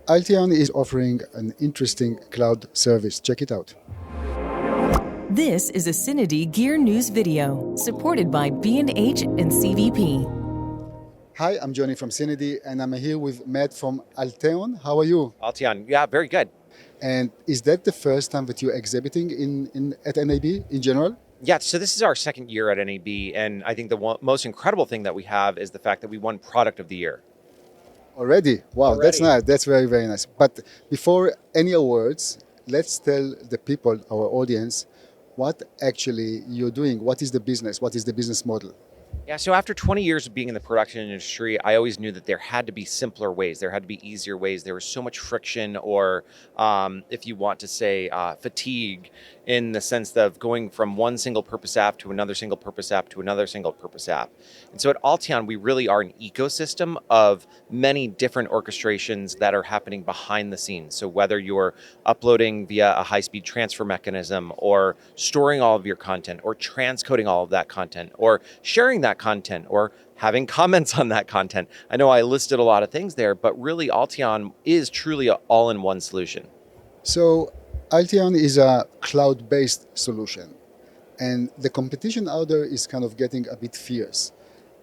Alteon is offering an interesting cloud service. Check it out. This is a CineD Gear News video supported by B&H and CVP. Hi, I'm Johnny from CineD, and I'm here with Matt from Alteon. How are you? Alteon, yeah, very good. And is that the first time that you're exhibiting at NAB in general? Yeah, so this is our second year at NAB, and I think the most incredible thing that we have is the fact that we won Product of the Year. Already? Wow, Already. That's nice. That's very, very nice. But before any awards, let's tell the people, our audience, what actually you're doing. What is the business? What is the business model? Yeah, so after 20 years of being in the production industry, I always knew that there had to be simpler ways. There had to be easier ways. There was so much friction or, if you want to say, fatigue in the sense of going from one single purpose app to another single purpose app to another single purpose app. And so at Alteon, we really are an ecosystem of many different orchestrations that are happening behind the scenes. So whether you're uploading via a high-speed transfer mechanism or storing all of your content or transcoding all of that content or sharing that content or having comments on that content. I know I listed a lot of things there, but really Alteon is truly an all-in-one solution. So Alteon is a cloud-based solution, and the competition out there is kind of getting a bit fierce.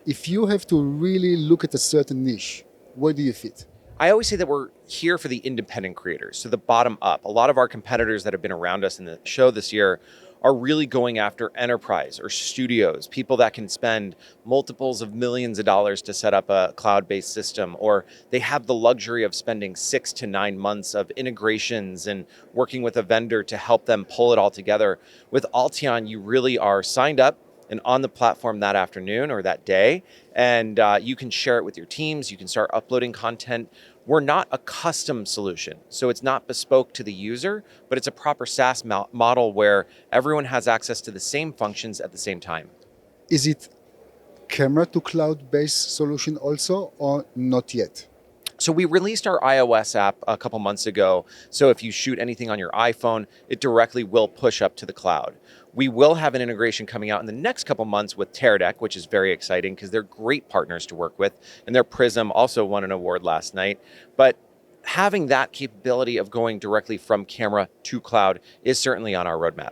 If you have to really look at a certain niche, where do you fit? I always say that we're here for the independent creators, so the bottom up. A lot of our competitors that have been around us in the show this year are really going after enterprise or studios, people that can spend multiples of millions of dollars to set up a cloud-based system, or they have the luxury of spending 6 to 9 months of integrations and working with a vendor to help them pull it all together. With Alteon, you really are signed up and on the platform that afternoon or that day, and you can share it with your teams, you can start uploading content. We're not a custom solution, so it's not bespoke to the user, but it's a proper SaaS model where everyone has access to the same functions at the same time. Is it CameratoCloud based solution also, or not yet? So we released our iOS app a couple months ago. So if you shoot anything on your iPhone, it directly will push up to the cloud. We will have an integration coming out in the next couple months with CameratoCloud, which is very exciting because they're great partners to work with. And their Prism also won an award last night. But having that capability of going directly from camera to cloud is certainly on our roadmap.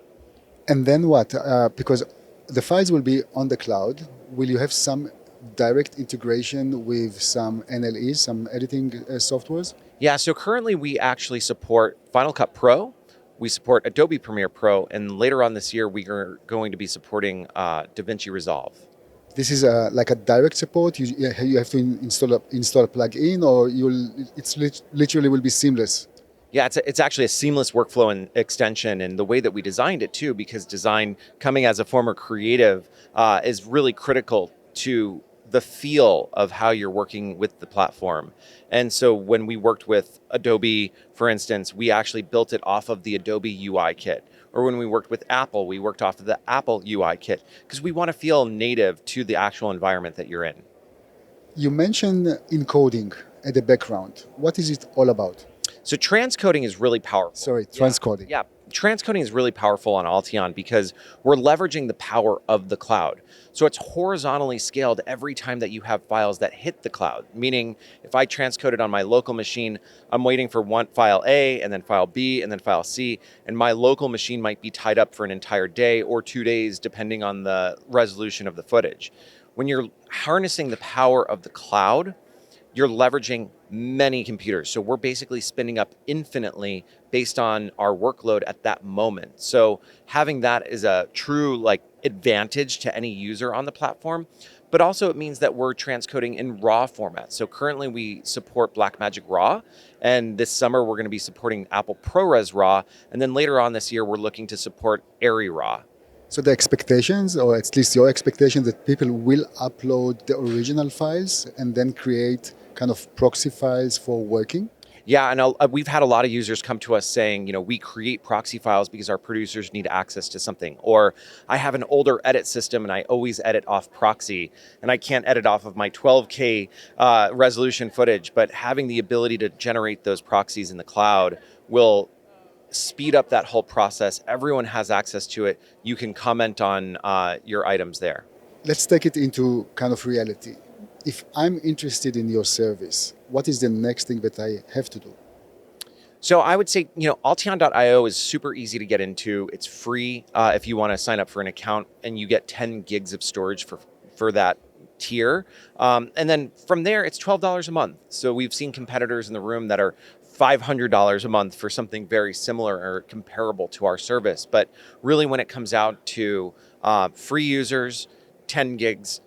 And then what? Because the files will be on the cloud. Will you have some direct integration with some NLEs, some editing softwares? Yeah, so currently we actually support Final Cut Pro, we support Adobe Premiere Pro, and later on this year we are going to be supporting DaVinci Resolve. This is like a direct support. You have to install a plugin, or it's literally will be seamless. Yeah, it's actually a seamless workflow and extension, and the way that we designed it too, because design, coming as a former creative, is really critical to the feel of how you're working with the platform. And so when we worked with Adobe, for instance, we actually built it off of the Adobe UI kit. Or when we worked with Apple, we worked off of the Apple UI kit, because we want to feel native to the actual environment that you're in. You mentioned encoding at the background. What is it all about? So transcoding is really powerful. Sorry, transcoding. Yeah. Transcoding is really powerful on Alteon because we're leveraging the power of the cloud. So it's horizontally scaled every time that you have files that hit the cloud. Meaning, if I transcode it on my local machine, I'm waiting for one file A and then file B and then file C, and my local machine might be tied up for an entire day or 2 days, depending on the resolution of the footage. When you're harnessing the power of the cloud, you're leveraging many computers. So we're basically spinning up infinitely based on our workload at that moment. So having that is a true advantage to any user on the platform, but also it means that we're transcoding in RAW format. So currently we support Blackmagic RAW, and this summer we're going to be supporting Apple ProRes RAW, and then later on this year we're looking to support Airy RAW. So the expectations, or at least your expectation, that people will upload the original files and then create kind of proxy files for working? Yeah, and we've had a lot of users come to us saying, we create proxy files because our producers need access to something. Or I have an older edit system and I always edit off proxy and I can't edit off of my 12K resolution footage. But having the ability to generate those proxies in the cloud will speed up that whole process. Everyone has access to it. You can comment on your items there. Let's take it into kind of reality. If I'm interested in your service, what is the next thing that I have to do? So I would say, Alteon.io is super easy to get into. It's free if you want to sign up for an account, and you get 10 gigs of storage for that tier. And then from there, it's $12 a month. So we've seen competitors in the room that are $500 a month for something very similar or comparable to our service. But really, when it comes out to free users, 10 gigs,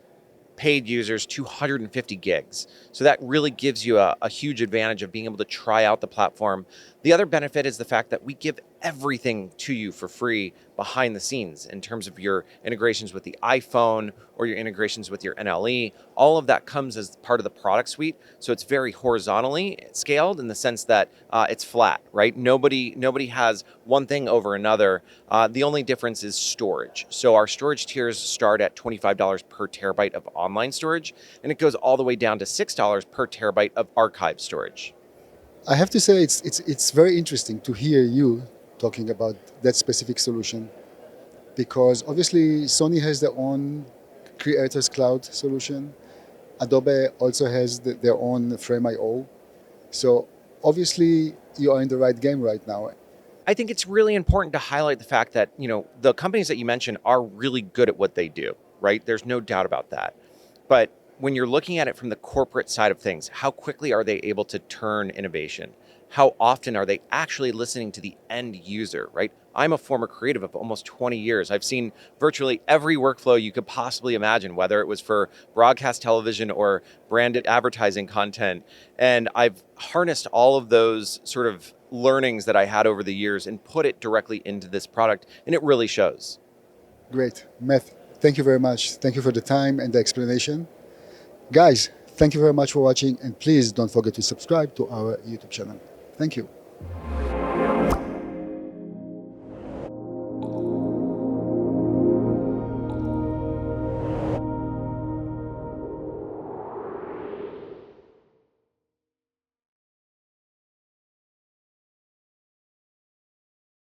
paid users, 250 gigs. So that really gives you a huge advantage of being able to try out the platform. The other benefit is the fact that we give everything to you for free behind the scenes in terms of your integrations with the iPhone or your integrations with your NLE. All of that comes as part of the product suite. So it's very horizontally scaled in the sense that it's flat, right? Nobody has one thing over another. The only difference is storage. So our storage tiers start at $25 per terabyte of online storage, and it goes all the way down to $6 per terabyte of archive storage. I have to say it's very interesting to hear you talking about that specific solution, because obviously Sony has their own Creators Cloud solution. Adobe also has their own Frame.io. So obviously you are in the right game right now. I think it's really important to highlight the fact that, the companies that you mentioned are really good at what they do, right? There's no doubt about that. But when you're looking at it from the corporate side of things, how quickly are they able to turn innovation? How often are they actually listening to the end user, right? I'm a former creative of almost 20 years. I've seen virtually every workflow you could possibly imagine, whether it was for broadcast television or branded advertising content. And I've harnessed all of those sort of learnings that I had over the years and put it directly into this product, and it really shows. Great. Matt, thank you very much. Thank you for the time and the explanation. Guys, thank you very much for watching, and please don't forget to subscribe to our YouTube channel. Thank you.